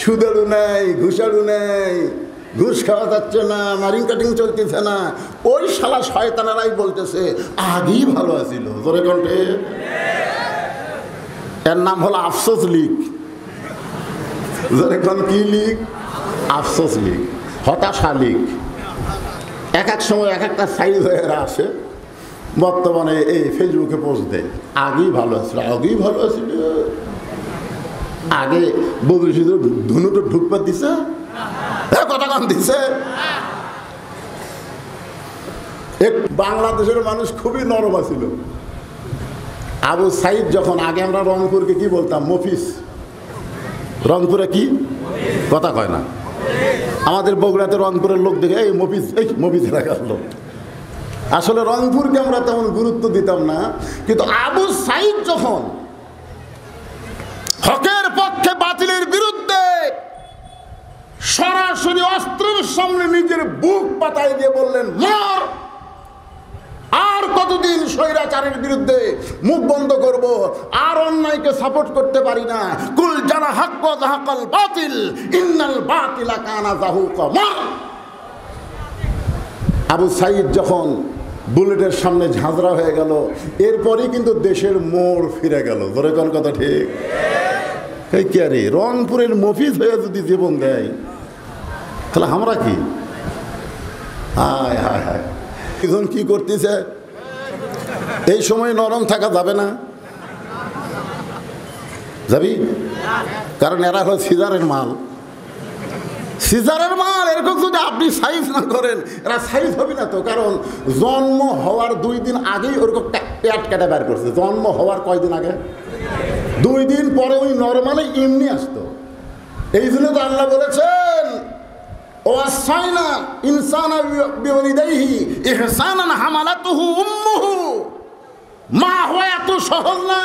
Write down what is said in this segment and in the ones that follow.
সুদেরও নেই, ঘুষারও নেই, ঘুষ খাওয়া যাচ্ছে না, মারিং কাটিং চলতেছে না। ওই শালা শয়তানেরাই বলতেছে আগেই ভালো আছিল। জোরে কণ্ঠে। এর নাম হলো আফসোস লীগ। জোরে কোন কি লীগ? আফসোস লীগ, হতাশা লীগ। এক এক সময় এক একটা সাইজ হয়ে আসে। বর্তমানে এই ফেসবুকে পোস্ট দেয় আগেই ভালো আছিল, আগেই ভালো আছিল। আগে বদলি শুধু ধুনুটো ঢুকপাত দিছে, কথা কম দিছে। বাংলাদেশের মানুষ খুবই নরম ছিল। আবু সাইদ যখন, আগে আমরা রংপুরকে কি বলতাম? মফিস। রংপুরে কি কথা কয় না? আমাদের বগুড়াতে রংপুরের লোক দেখে এই মফিস, এই মফিস রাখার লোক। আসলে রংপুরকে আমরা তেমন গুরুত্ব দিতাম না। কিন্তু আবু সাইদ যখন হকের পক্ষে বাতিলের বিরুদ্ধে সরাসরি অস্ত্রের সামনে নিজের বুক পাতায় দিয়ে বললেন মর, আর কতদিন স্বৈরাচারের বিরুদ্ধে মুখ বন্ধ করব, আর অন্যায়কে সাপোর্ট করতে পারি না। কুল জানা হাক্ক জাহাকাল বাতিল ইন্নাল বাতিলা কানা জাহুকা। মর। আবু সাইদ যখন বুলেটের সামনে ঝাঁঝরা হয়ে গেল, এরপরই কিন্তু দেশের মোড় ফিরে গেল। ধরে কোন কথা ঠিক? এই কি আরে রংপুরের মফিজ হয়ে যদি জীবন দেয় তাহলে আমরা কি? হায় হায় হায়, এখন কি করতেছে? এই সময় নরম থাকা যাবে না। যাবি? কারণ এরা হলো সিজারের মাল। সিজারের মাল। এরকম যদি আপনি সাইজ না করেন এরা সাইজ হবে না তো। কারণ জন্ম হওয়ার 2 দিন আগেই ওরকম পেট কেটে বের করছে। জন্ম হওয়ার কয়দিন আগে? 2 দিন পরে ওই নর্মালি এমনি আসতো। এই জন্য তো আল্লাহ বলেছেন ওয়াসাইনা ইনসানা বিওয়ালিদাইহি ইহসানান হামালাতুহু উম্মুহু। মা হওয়া এত সহজ না।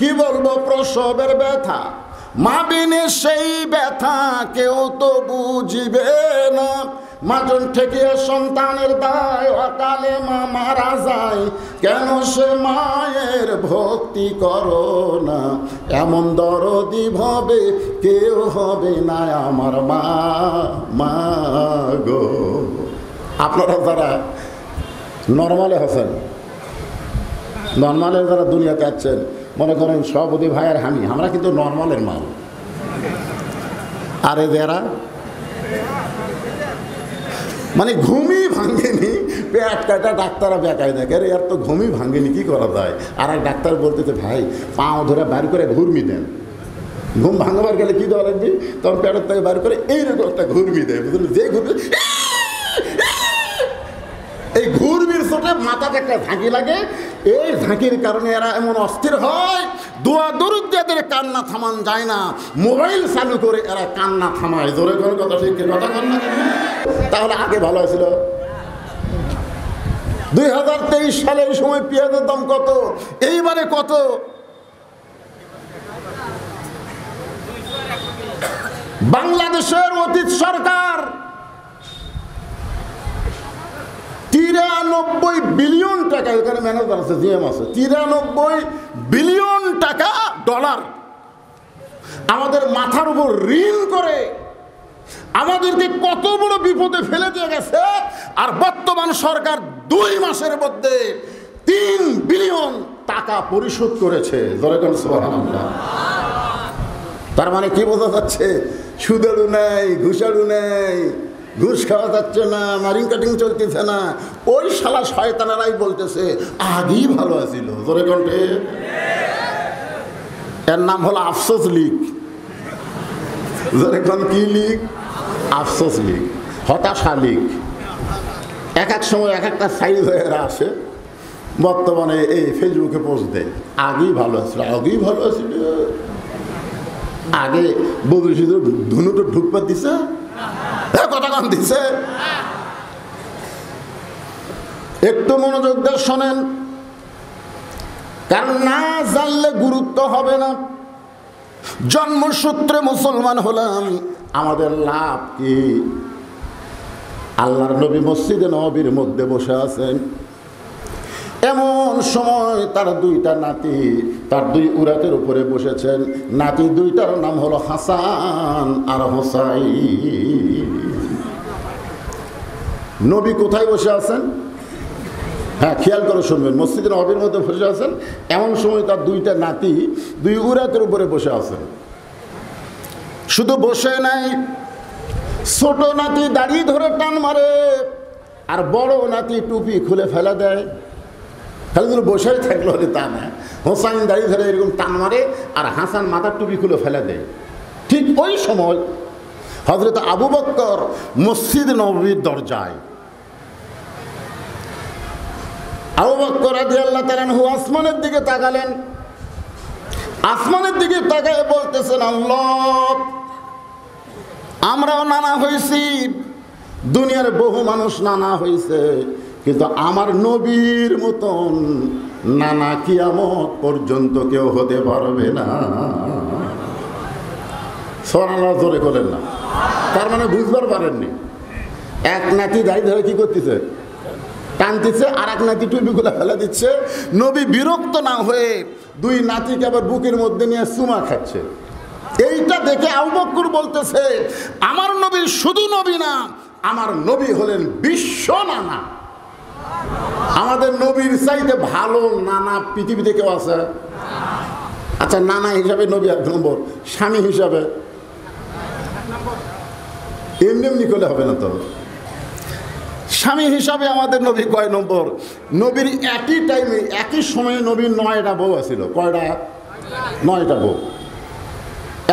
কি বলবো? প্রসবের ব্যথা, মা বিনে সেই ব্যথা কেউ তো বুঝিবে না। মাজন ঠেকিয়ে সন্তানের দায়, অকালে মা মারা যায়, কেন সে মায়ের ভক্তি করো না। এমন দরদি ভাবে কেউ হবে না আমার মা, মা গো। আপনারা যারা নর্মালে হচ্ছেন, নর্মালে যারা দুনিয়াতে আছেন, মনে করেন সভাপতি ভাইয়ের আমরা কিন্তু নর্মালের মাল। আরে যারা মানে ঘুমই ভাঙেনি, পেট কাটা ডাক্তাররা বেকায় দেখে, আরে আর তো ঘুমই ভাঙেনি, কি করা যায়? আর এক ডাক্তার বলতেছে ভাই পাও ধরে বার করে ঘুরমি দেন। ঘুম ভাঙাবার গেলে কি দেওয়া লাগবে? তখন পেটের থেকে বার করে এইরকম একটা ঘুরমি দেয়, বুঝলেন? যে ঘুরবে, এই ঘুরবির চোটে মাথাতে একটা ঝাঁকি লাগে। এই ঝাঁকির কারণে এরা এমন অস্থির হয়, দোয়া দরুদ দিয়ে এদের কান্না থামান যায় না। মোবাইল চালু করে এরা কান্না থামায়। জোরে করে কথা ঠিক কথা কর না? তাহলে আগে ভালো ছিল। 2023 সালে এই সময় পেঁয়াজের দাম কত? এইবারে কত? বাংলাদেশের অতীত সরকার 93 বিলিয়ন টাকা, এখানে ম্যানেজার আছে, জিএম আছে, 93 বিলিয়ন টাকা ডলার আমাদের মাথার উপর ঋণ করে আমাদেরকে কত বড় বিপদে ফেলে দিয়ে গেছে। আর বর্তমান সরকার 2 মাসের মধ্যে 3 বিলিয়ন টাকা পরিশোধ করেছে। তার মানে কি বোঝা যাচ্ছে? সুদেরও নেই, ঘুষারও নেই, ঘুষ খাওয়া যাচ্ছে না, মারিং কাটিং চলতেছে না। ওই শালা শয়তানেরাই বলতেছে আগেই ভালো আছিল। জোরে কণ্ঠে। এর নাম হলো আফসোস লীগ। জোরে কোন কি লীগ? আফসোস লীগ, হতাশা লীগ। এক এক সময় এক একটা সাইজ হয়ে আসে। বর্তমানে এই ফেসবুকে পোস্ট দেয় আগেই ভালো আছিল, আগেই ভালো আছিল। আগে বদলি শুধু ধুনুটো ঢুকপাত দিছে, কথা কম দিছে। একটু মনোযোগ দিয়ে শোনেন, কারণ না জানলে গুরুত্ব হবে না। জন্মসূত্রে মুসলমান হলাম, আমাদের লাভ কি? আল্লাহর নবী মসজিদে নববীর মধ্যে বসে আছেন। এমন সময় তার 2টা নাতি তার দুই উরাতের উপরে বসেছেন। নাতি দুইটার নাম হলো হাসান আর হোসাইন। নবী কোথায় বসে আছেন? হ্যাঁ, খেয়াল করে শুনবেন। মসজিদের নববীর মধ্যে বসে আছেন, এমন সময় তার দুইটা নাতি দুই উরাতের উপরে বসে আছেন। শুধু বসে নাই, ছোট নাতি দাড়ি ধরে টান মারে, আর বড় নাতি টুপি খুলে ফেলে দেয়। তাহলে যদি বসেই থাকলো তা না, হোসাইন দাড়ি ধরে এরকম টান মারে, আর হাসান মাথার টুপি খুলে ফেলে দেয়। ঠিক ওই সময় হযরত আবু বকর মসজিদ নববীর দরজায়। আবু বকর রাদিয়াল্লাহু তাআলা আনহু আসমানের দিকে তাকালেন। আসমানের দিকে তাকায় বলতেছেন, আল্লাহ, আমরাও নানা হয়েছি, দুনিয়ার বহু মানুষ নানা হয়েছে, কিন্তু আমার নবীর মতন নানা কিয়ামত পর্যন্ত কেউ হতে পারবে না। সুবহানাল্লাহ জোরে করেন না। তার মানে বুঝবার পারেননি, এক নাতি দাড়ি ধরে কি করতেছে? টানতেছে, আর এক নাতি টুপিগুলো ফেলে দিচ্ছে। নবী বিরক্ত না হয়ে দুই নাতিকে আবার বুকের মধ্যে নিয়ে চুমা খাচ্ছে। এইটা দেখে আবু বকর বলতেছে, আমার নবী শুধু নবী না, আমার নবী হলেন বিশ্ব নানা। আমাদের নবীর চাইতে ভালো নানা পৃথিবীতে কেউ আছে? আচ্ছা, নানা হিসাবে নবী এক নম্বর, স্বামী হিসাবে এমনি এমনি করলে হবে না তো। স্বামী হিসাবে আমাদের নবী কয় নম্বর? নবীর একই টাইমে একই সময়ে নবীর 9টা বউ আছিল। কয়টা? 9টা বউ।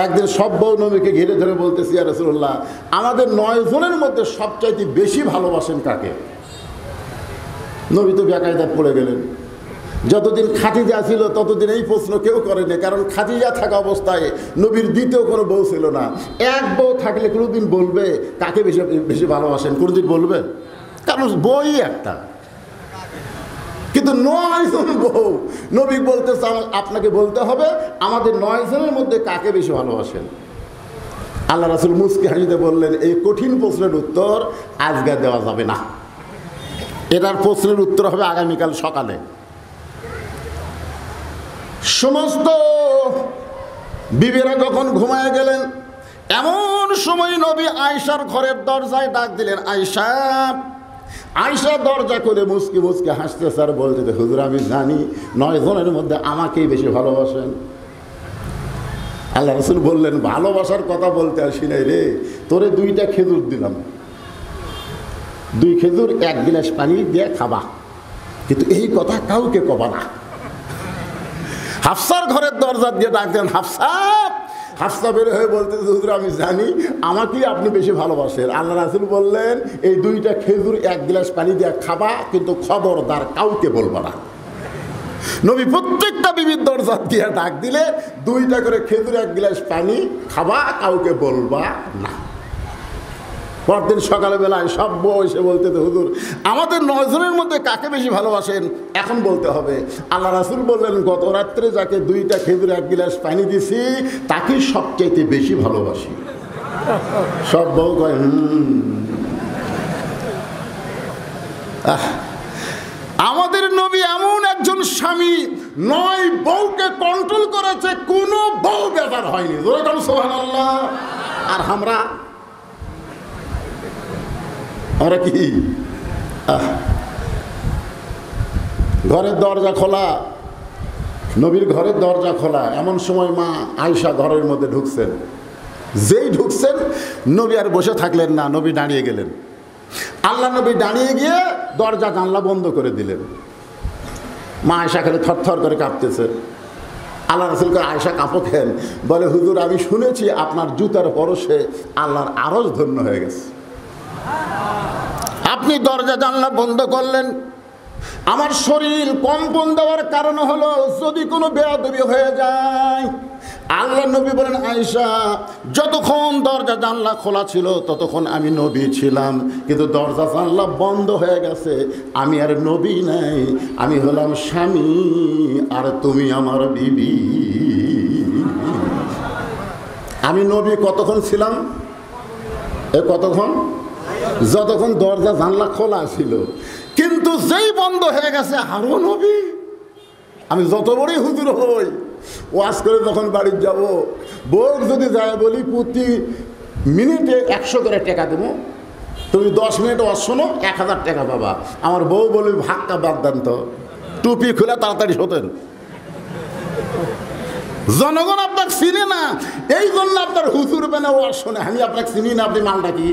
একদিন সব বউ নবীকে ঘিরে ধরে বলতেছি, ইয়া রাসূলুল্লাহ, আমাদের 9 জনের মধ্যে সবচাইতে বেশি ভালোবাসেন কাকে? নবী তো বেকায়দায় পড়ে গেলেন। যতদিন খাদিজা ছিল ততদিন এই প্রশ্ন কেউ করেনি, কারণ খাদিজা থাকা অবস্থায় নবীর দ্বিতীয় কোনো বউ ছিল না। এক বউ থাকলে কোনোদিন বলবে কাকে বেশি বেশি ভালোবাসেন? কোনোদিন বলবে? কারণ বই একটা। কিন্তু 9 জন বউ, নবী বলতেছে আপনাকে বলতে হবে আমাদের 9 জনের মধ্যে কাকে বেশি ভালোবাসেন। আল্লাহ রাসূল মুস্কি হাসিতে বললেন, এই কঠিন প্রশ্নের উত্তর আজকে দেওয়া যাবে না, এটার প্রশ্নের উত্তর হবে আগামীকাল সকালে। সমস্ত বিবিরা যখন ঘুমায় গেলেন, এমন সময় নবী আয়েশার ঘরের দরজায় ডাক দিলেন, আয়েশা। আয়েশা দরজা খুলে মুস্কি মুস্কি হাসতে স্যার বলতে, হুজুর আমি জানি 9 জনের মধ্যে আমাকেই বেশি ভালোবাসেন। আল্লাহ রাসূল বললেন, ভালোবাসার কথা বলতে আসি নাই রে, তোরে 2টা খেজুর দিলাম, 2 খেজুর 1 গ্লাস পানি দিয়ে খাবা, কিন্তু এই কথা কাউকে কবা না। হাফসার ঘরের দরজা দিয়ে ডাক দেন, হাফসা। হাফসা বের হয়ে বলতেছে, হুজুর আমি জানি আমাকেই আপনি বেশি ভালোবাসেন। আল্লাহ রাসূল বললেন, এই 2টা খেজুর 1 গ্লাস পানি দিয়ে খাবা, কিন্তু খবরদার কাউকে বলবা না। নবী প্রত্যেকটা বিবির দরজা দিয়ে ডাক দিলে 2টা করে খেজুর 1 গ্লাস পানি খাবা, কাউকে বলবা না। পরদিন সকালবেলায় সব বউ এসে বলতে, হুজুর আমাদের 9 জনের মধ্যে কাকে বেশি ভালোবাসেন এখন বলতে হবে। আল্লাহ রাসূল বললেন, গত রাত্রে যাকে 2টা খেজুর 1 গ্লাস পানি দিছি তাকেই সবচাইতে বেশি ভালোবাসি। সব বউ কয় আমাদের নবী এমন একজন স্বামী, 9 বউকে কন্ট্রোল করেছে, কোনো বউ বেজার হয়নি। সুবহানাল্লাহ। আর আমরা কি? ঘরের দরজা খোলা, নবীর ঘরের দরজা খোলা। এমন সময় মা আয়েশা ঘরের মধ্যে ঢুকছেন। যেই ঢুকছেন, নবী আর বসে থাকলেন না, নবী দাঁড়িয়ে গেলেন। আল্লাহ নবী দাঁড়িয়ে গিয়ে দরজা জানলা বন্ধ করে দিলেন। মা আয়েশা খালি থরথর করে কাঁপতেছে। আল্লাহ রাসূলকে, আয়েশা কাঁপো কেন? বলে, হুজুর আমি শুনেছি আপনার জুতার পরশে আল্লাহর আরশ ধন্য হয়ে গেছে। আপনি দরজা জানলা বন্ধ করলেন, আমার শরীর কম্পন দেওয়ার কারণ হলো যদি কোনো বেয়াদবি হয়ে যায়। আল্লাহ নবী বলেন, আয়েশা যতক্ষণ দরজা জানলা খোলা ছিল ততক্ষণ আমি নবী ছিলাম, কিন্তু দরজা জানলা বন্ধ হয়ে গেছে, আমি আর নবী নাই, আমি হলাম স্বামী আর তুমি আমার বিবি। আমি নবী কতক্ষণ ছিলাম? কতক্ষণ? যতক্ষণ দরজা জানলা খোলা ছিল। কিন্তু যেই বন্ধ হয়ে গেছে, আরো নবী, আমি যত বড়ই হুজুর হই ওয়াজ করে যখন বাড়ি যাব, বউ যদি যায় বলি প্রতি মিনিটে 100 করে টাকা দেবো, তুমি 10 মিনিট ওয়াজ শোনো, 1000 টাকা পাবা। আমার বউ বলবি ভাগটা বাদ দেন তো, টুপি খুলে তাড়াতাড়ি শোতেন। জনগণ আপনাকে চিনে না, এই জন্য আপনার হুজুর বেনা ওয়াজ শোনে। আমি আপনাকে চিনি না, আপনি মালটা কি?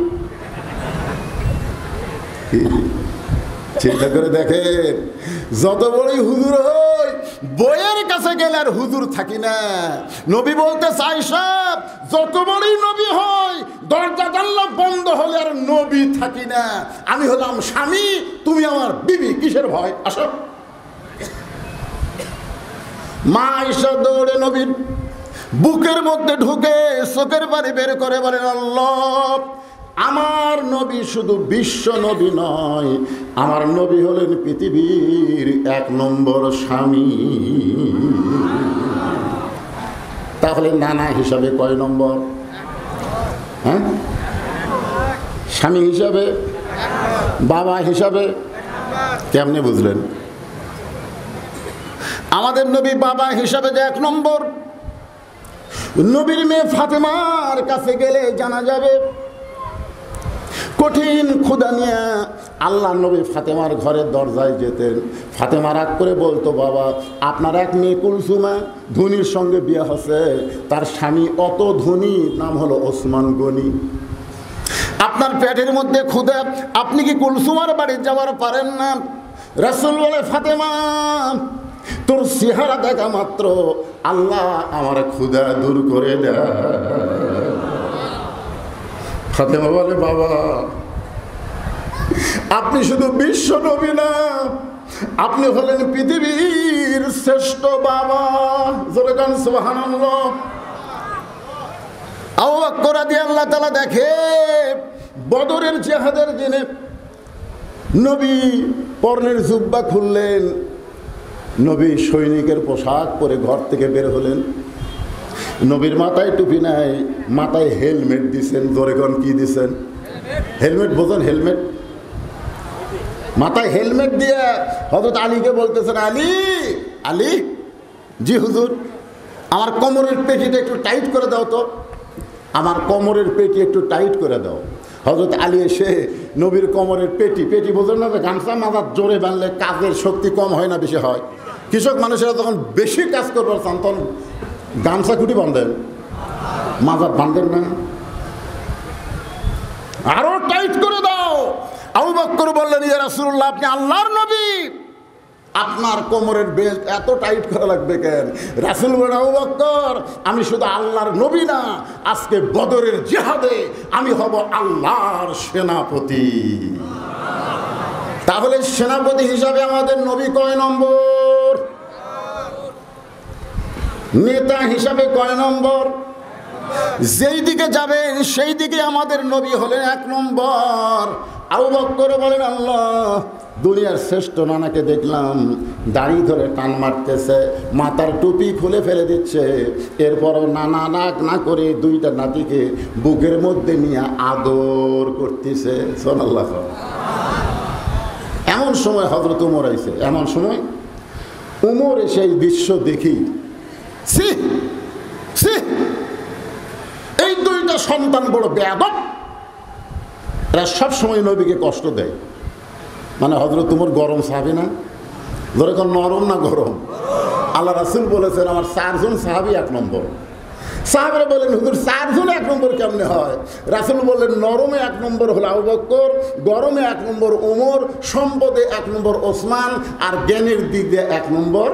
চিন্তা করে দেখেন, যত বড়ই হুজুর হই, বইয়ের কাছে গেলে আর হুজুর থাকি না। নবী বলতে চাই সব, যত বড়ই নবী হয়, দরজা জানলা বন্ধ হলে আর নবী থাকি না। আমি হলাম স্বামী, তুমি আমার বিবি, কিসের ভয়? আসো। মা আয়েশা দৌড়ে নবীর বুকের মধ্যে ঢুকে চোখের পানি বের করে বলেন, আল্লাহ, আমার নবী শুধু বিশ্ব নবী নয়, আমার নবী হলেন পৃথিবীর 1 নম্বর স্বামী। তাহলে নানা হিসাবে কয় নম্বর? হ্যাঁ, স্বামী হিসাবে, বাবা হিসাবে। কেমনে বুঝলেন? আমাদের নবী বাবা হিসাবে যে 1 নম্বর। নবীর মেয়ে ফাতেমার কাছে গেলে জানা যাবে, কঠিন ক্ষুধা নিয়ে আল্লাহ নবী ফাতেমার ঘরের দরজায় যেতেন। ফাতেমা রাগ করে বলতো, বাবা, আপনার এক মেয়ে কুলসুমা ধনীর সঙ্গে বিয়ে হচ্ছে, তার স্বামী অত ধনী, নাম হলো ওসমান গনি। আপনার পেটের মধ্যে ক্ষুধা, আপনি কি কুলসুমার বাড়ি যাওয়ার পারেন না? রাসূল বলে, ফাতেমা, তোর চেহারা দেখা মাত্র আল্লাহ আমার ক্ষুধা দূর করে দেয়। ফাতেমা বলে, বাবা, আপনি শুধু বিশ্ব নবী না, আপনি হলেন পৃথিবীর শ্রেষ্ঠ বাবা। জোরে গান সুবহানাল্লাহ। আবু বকর রাদিয়াল্লাহু তাআলা দেখে, বদরের জিহাদের দিনে নবী পরনের জুব্বা খুললেন, নবী সৈনিকের পোশাক পরে ঘর থেকে বের হলেন। নবীর মাথায় টুপি নাই, মাথায় হেলমেট দিছেন। জোরে গান কি দিছেন? হেলমেট বোঝেন? হেলমেট, মাথায় হেলমেট দিয়ে হযরত আলীকে বলতেছেন, আলী, আলী, জি হুজুর, আমার কোমরের পেটিটা একটু টাইট করে দাও তো, আমার কোমরের পেটি একটু টাইট করে দাও। হযরত আলী এসে নবীর কোমরের পেটি, পেটি বোঝেন না, গামছা মাথার জোরে বাঁধলে কাজের শক্তি কম হয় না, বেশি হয়। কৃষক মানুষেরা যখন বেশি কাজ করবার চান, তখন গামছা খুঁটি বাঁধেন, মাজার বাঁধেন না, আরো টাইট করে দাও। আবু বকর বললেন, ইয়া রাসূলুল্লাহ, আপনি আল্লাহর নবী, আপনার কোমরের বেল্ট এত টাইট করা লাগবে কেন? রাসূল বলেন, আবু বকর, আমি শুধু আল্লাহর নবী না, আজকে বদরের জিহাদে আমি হব আল্লাহর সেনাপতি। তাহলে সেনাপতি হিসাবে আমাদের নবী কয় নম্বর? নেতা হিসাবে কয় নম্বর? যেই দিকে যাবেন সেই দিকে আমাদের নবী হলেন 1 নম্বর। আবু বকর বলেন, আল্লাহ, দুনিয়ার শ্রেষ্ঠ নানাকে দেখলাম দাড়ি ধরে টান মারতেছে, মাথার টুপি খুলে ফেলে দিচ্ছে, এরপরও নানা নাক না করে 2টা নাতিকে বুকের মধ্যে নিয়ে আদর করতেছে। সুবহানাল্লাহ। এমন সময় হযরত উমর আইছে, এমন সময় উমর এসে এই দৃশ্য দেখি, এই 2টা সন্তান বড় বেয়াদব, এরা সবসময় নবীকে কষ্ট দেয়। মানে হযরত উমর গরম সাহাবী না? ধরে কোন নরম না গরম? আল্লাহ রাসূল বলেছেন, আমার 4 জন সাহাবী 1 নম্বর। সাহাবারা বলেন, হুজুর 4 জন 1 নম্বর কেমনে হয়? রাসূল বললেন, নরমে 1 নম্বর হলো আবু বকর, গরমে 1 নম্বর ওমর, সম্পদে 1 নম্বর ওসমান, আর জ্ঞানের দিক দিয়ে 1 নম্বর।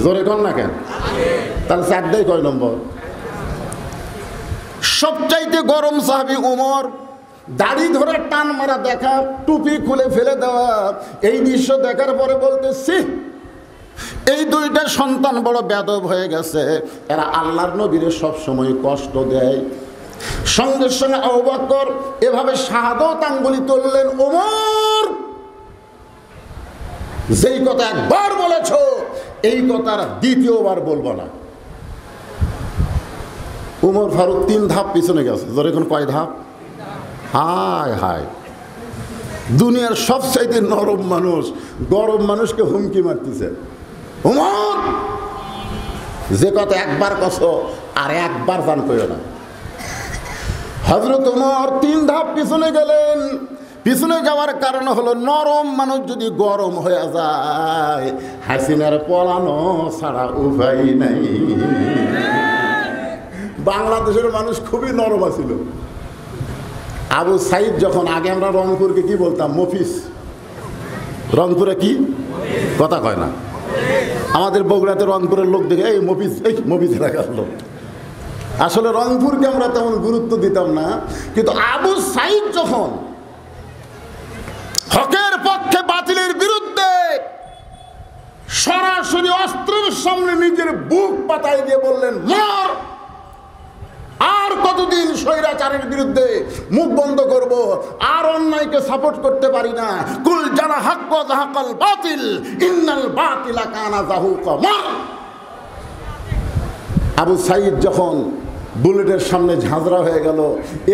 জোরে কন না কেন? তাহলে 4টাই কয় নম্বর? সবচাইতে গরম সাহাবী ওমর। দাড়ি ধরে টান মারা দেখা, টুপি খুলে ফেলে দেওয়া, এই দৃশ্য দেখার পরে বলতেছি, এই 2টা সন্তান বড় বেয়াদব হয়ে গেছে, এরা আল্লাহর নবীরে সব সময় কষ্ট দেয়। সঙ্গে সঙ্গে আবু বকর এভাবে শাহাদাত আঙ্গুলি তুললেন, ওমর, যেই কথা একবার বলেছো এই কথার দ্বিতীয়বার বলবো না। উমর ফারুক 3 ধাপ পিছনে গেছে। ধরে এখন কয় ধাপ? হায় হায়, দুনিয়ার সবচাইতে নরম মানুষ গরম মানুষকে হুমকি মারতেছে। উমর, যে কথা একবার কছো আর একবার জান কইও না। হযরত ওমর 3 ধাপ পিছনে গেলেন। পিছনে যাওয়ার কারণ হলো নরম মানুষ যদি গরম হয়ে যায় হাসিনার পলানো ছাড়া উপায় নাই। বাংলাদেশের মানুষ খুবই নরম ছিল। আবু সাইদ যখন, আগে আমরা রংপুরকে কি বলতাম, মফিস। রংপুরে কি কথা কয় না, আমাদের বগুড়াতে রংপুরের লোক দেখে এই মফিস, এই মফিসে রাখার লোক। আসলে রংপুরকে আমরা তেমন গুরুত্ব দিতাম না, কিন্তু আবু সাইদ যখন হকের পক্ষে বাতিলের বিরুদ্ধে সরাসরি অস্ত্রের সামনে নিজের বুক পাতায় দিয়ে বললেন মর, আর কতদিন স্বৈরাচারের বিরুদ্ধে মুখ বন্ধ করব, আর অন্যায়কে সাপোর্ট করতে পারি না। কুল জানা হক ওয়া যাহাকাল বাতিল ইন্নাল বাতিলা কানা যাহুকা। আবু সাইদ যখন বুলেটের সামনে ঝাঁঝরা হয়ে গেল,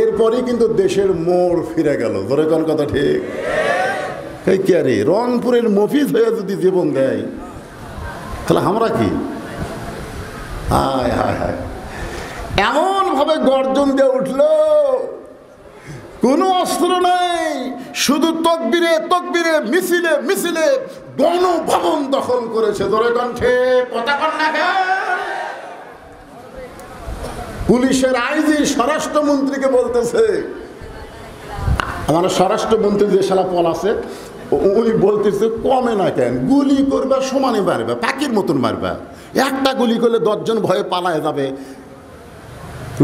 এরপরই কিন্তু দেশের মোড় ফিরে গেল। ধরে কোন কথা ঠিক? এই কে রে, রংপুরের মফিজ হয়ে যদি জীবন দেয় তাহলে আমরা কি? হায় হায় হায়, এমন ভাবে গর্জন দিয়ে উঠল, কোনো অস্ত্র নাই, শুধু তকবীরে তকবীরে, মিছিলে মিছিলে গণভবন দখল করেছে। ধরে কণ্ঠে কথা কন না কেন? পুলিশের আইজি স্বরাষ্ট্রমন্ত্রীকে বলতেছে, আমার স্বরাষ্ট্রমন্ত্রী যে শালা পল আছে, উনি বলতেছে কমে না কেন, গুলি করবা সমানে মারবা, পাখির মতন মারবা, একটা গুলি করলে 10 জন ভয়ে পালায় যাবে,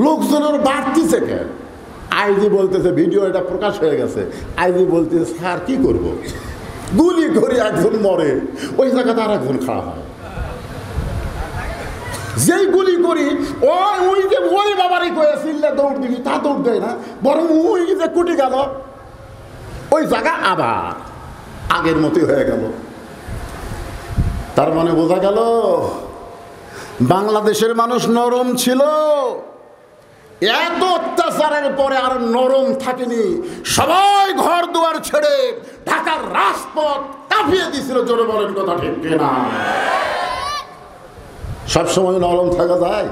লোকজনের বাড়তিছে কেন? আইজি বলতেছে, ভিডিও এটা প্রকাশ হয়ে গেছে, আইজি বলতেছে স্যার কি করব, গুলি করে একজন মরে, ওই জায়গাতে আর একজন খাওয়া হয়। যেই গুলি করি ওই যে ওই বাবারই কয়েছিল দৌড় দিবি, তা দৌড় দেয় না, বরং ওই যে কুটি গেল, ওই জায়গা আবার আগের মতোই হয়ে গেল। তার মানে বোঝা গেল বাংলাদেশের মানুষ নরম ছিল, এত অত্যাচারের পরে আর নরম থাকেনি। সবাই ঘর দুয়ার ছেড়ে ঢাকার রাজপথ কাঁপিয়ে দিছিল। জোরে বলেন কথা ঠিক কিনা? সবসময় নরম থাকা যায়?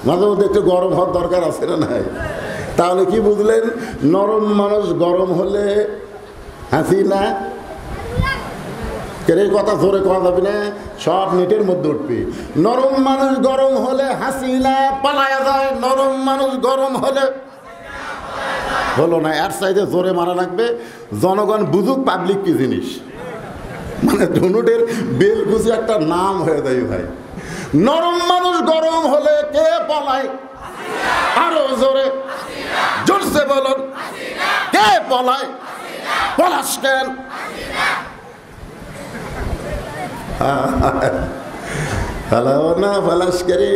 মাঝে মধ্যে একটু গরম হওয়ার দরকার আছে না নাই? তাহলে কি বুঝলেন? নরম মানুষ গরম হলে হাসিনা, এই কথা জোরে কওয়া যাবে না, সব নেটের মধ্যে উঠবে। নরম মানুষ গরম হলে হাসিনা পালায়া যায়, নরম মানুষ গরম হলে হলো না। এর সাইডে জোরে মারা লাগবে, জনগণ বুঝুক পাবলিক কি জিনিস। মানে ধনুটের বেলকুচি একটা নাম হয়ে যায় ভাই। নরম মানুষ গরম হলে কে পলায়? আরো জোরে জোরসে বলুন, কে পলায়? পলাশ কেন? না পলাশ করে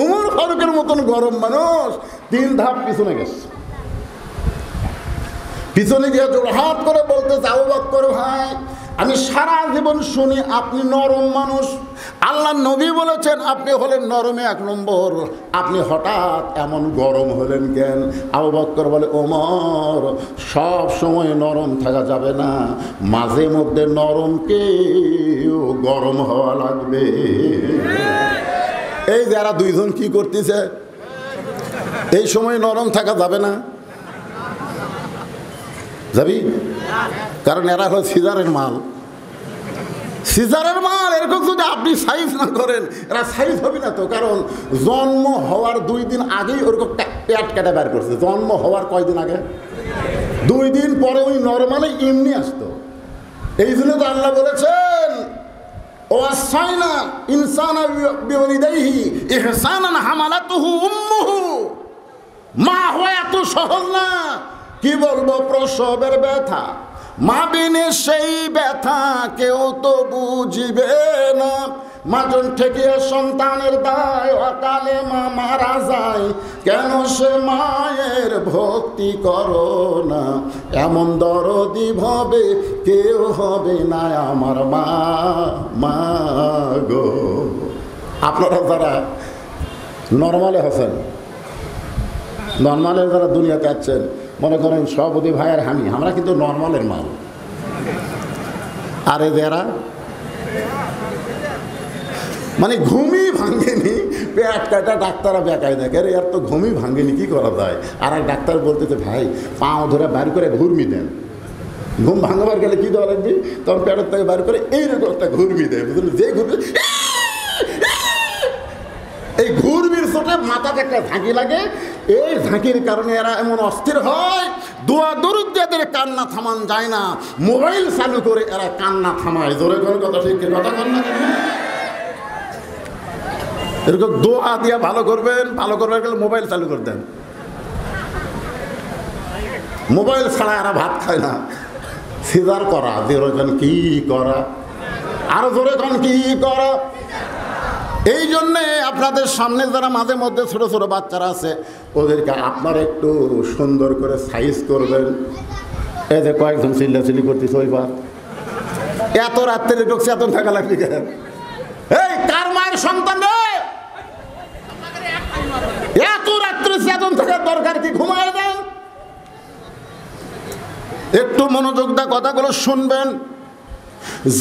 উমর ফারুকের মতন গরম মানুষ 3 ধাপ পিছনে গেছে। পিছনে গিয়ে জোড়হাত করে বলতে আবু বকর ভাই, আমি সারা জীবন শুনি আপনি নরম মানুষ, আল্লাহ নবী বলেছেন আপনি হলেন নরমে 1 নম্বর, আপনি হঠাৎ এমন গরম হলেন কেন? আবু বকর বলে, ওমর সব সময় নরম থাকা যাবে না, মাঝে মধ্যে নরমকে গরম হওয়া লাগবে। এই যারা 2 জন কি করতেছে, এই সময় নরম থাকা যাবে না, যাবি? কারণ এরা হল সিজারের মাল, সিজারের মাল। এরকম যদি আপনি সাইজ না করেন এরা সাইজ হবে না তো। কারণ জন্ম হওয়ার 2 দিন আগেই ওরকম পেট কেটে বের করছে। জন্ম হওয়ার কয়দিন আগে? 2 দিন পরে ওই নর্মালে এমনি আসতো। এই জন্য তো আল্লাহ বলেছেন, ও আসাইনা ইনসানা বিওয়ালিদাইহি ইহসানান হামালাতুহু উম্মুহু। মা হওয়া এত সহজ না। কি বলবো, প্রসবের ব্যথা, মা বিনে সেই ব্যথা কেউ তো বুঝিবে না। মাজন ঠেকিয়ে সন্তানের দায়, অকালে মা মারা যায়, কেন সে মায়ের ভক্তি করো না? এমন দরদি ভাবে কেউ হবে না আমার মা, মা গো। আপনারা যারা নর্মালে আছেন, নর্মালের যারা দুনিয়াতে আছেন, মনে করেন সভাপতি ভাই আর আমরা কিন্তু নর্মালের মাল। আরে যারা মানে ঘুমই ভাঙেনি, পেট কাটা ডাক্তাররা বেকায় দেখে, আরে আর তো ঘুমই ভাঙেনি, কি করা যায়? আর এক ডাক্তার বলতেছে, ভাই পাও ধরে বার করে ঘুরমি দেন। ঘুম ভাঙাবার গেলে কি দেওয়া লাগবে? তখন পেটের থেকে বার করে এইরকম একটা ঘুরমি দেয়, বুঝলেন? যে ঘুরবে, এই ঘুরবির চোটে মাথাতে একটা ঝাঁকি লাগে। এই ঝাঁকির কারণে এরা এমন অস্থির হয়, দোয়া দরুদ দিয়ে এদের কান্না থামান যায় না। মোবাইল চালু করে এরা কান্না থামায়। জোরে করে কথা, ঠিক কথা কর না? এরকম দোয়া দিয়ে ভালো করবেন, ভালো করবার গেলে মোবাইল চালু করে দেন। মোবাইল ছাড়া এরা ভাত খায় না। সিজার করা, জোরে কোন কি করা, আরো জোরে কোন কি করা। এই জন্যে আপনাদের সামনে যারা মাঝে মধ্যে ছোট ছোট বাচ্চারা আছে, ওদেরকে আপনারা একটু সুন্দর করে সাইজ করবেন। এই যে কয়েকজন চিল্লাচিল্লি করতেছে, ওইবার এত রাত্রে একটু চেতন থাকা লাগবে কেন? এই কার মায়ের সন্তান রে, এত রাত্রে চেতন থাকার দরকার কি? ঘুমায় দেন। একটু মনোযোগ দিয়ে কথাগুলো শুনবেন।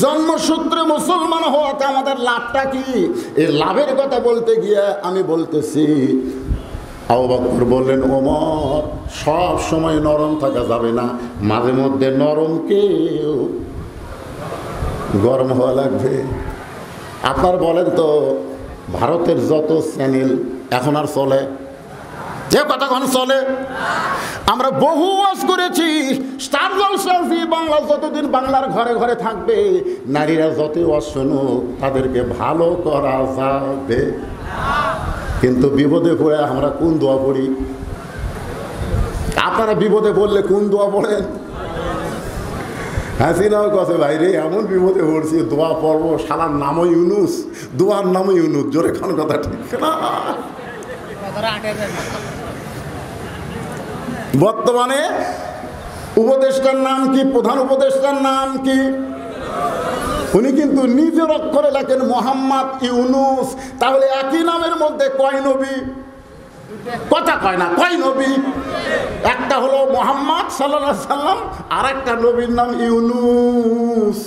জন্মসূত্রে মুসলমান হওয়াতে আমাদের লাভটা কি? এই লাভের কথা বলতে গিয়ে আমি বলতেছি, আবু বকর বললেন, ওমর সব সময় নরম থাকা যাবে না, মাঝে মধ্যে নরমকেও গরম হওয়া লাগবে। আপনার বলেন তো, ভারতের যত চ্যানেল এখন আর চলে? যে কতক্ষণ চলে? আমরা বহু ওয়াজ করেছি, স্টার জলসা বাংলা যতদিন বাংলার ঘরে ঘরে থাকবে, নারীরা যত ওয়াজ শুনুক, তাদেরকে ভালো করা যাবে। কিন্তু বিপদে পড়ে আমরা কোন দোয়া পড়ি? আপনারা বিপদে পড়লে কোন দোয়া পড়েন? হাসিনাও কথা, ভাই রে এমন বিপদে পড়ছি, দোয়া পড়বো, শালার নামও ইউনুস, দোয়ার নামও ইউনুস। জোরে খান কথা, ঠিক না? বর্তমানে উপদেষ্টার নাম কি? প্রধান উপদেষ্টার নাম কি? উনি কিন্তু নিজের অক্ষরে লেখেন মোহাম্মদ ইউনুস। তাহলে একই নামের মধ্যে কয় নবী? কথা কয় না, কয় নবী? একটা হলো মোহাম্মদ সাল্লাল্লাহু আলাইহি সাল্লাম, আর একটা নবীর নাম ইউনুস।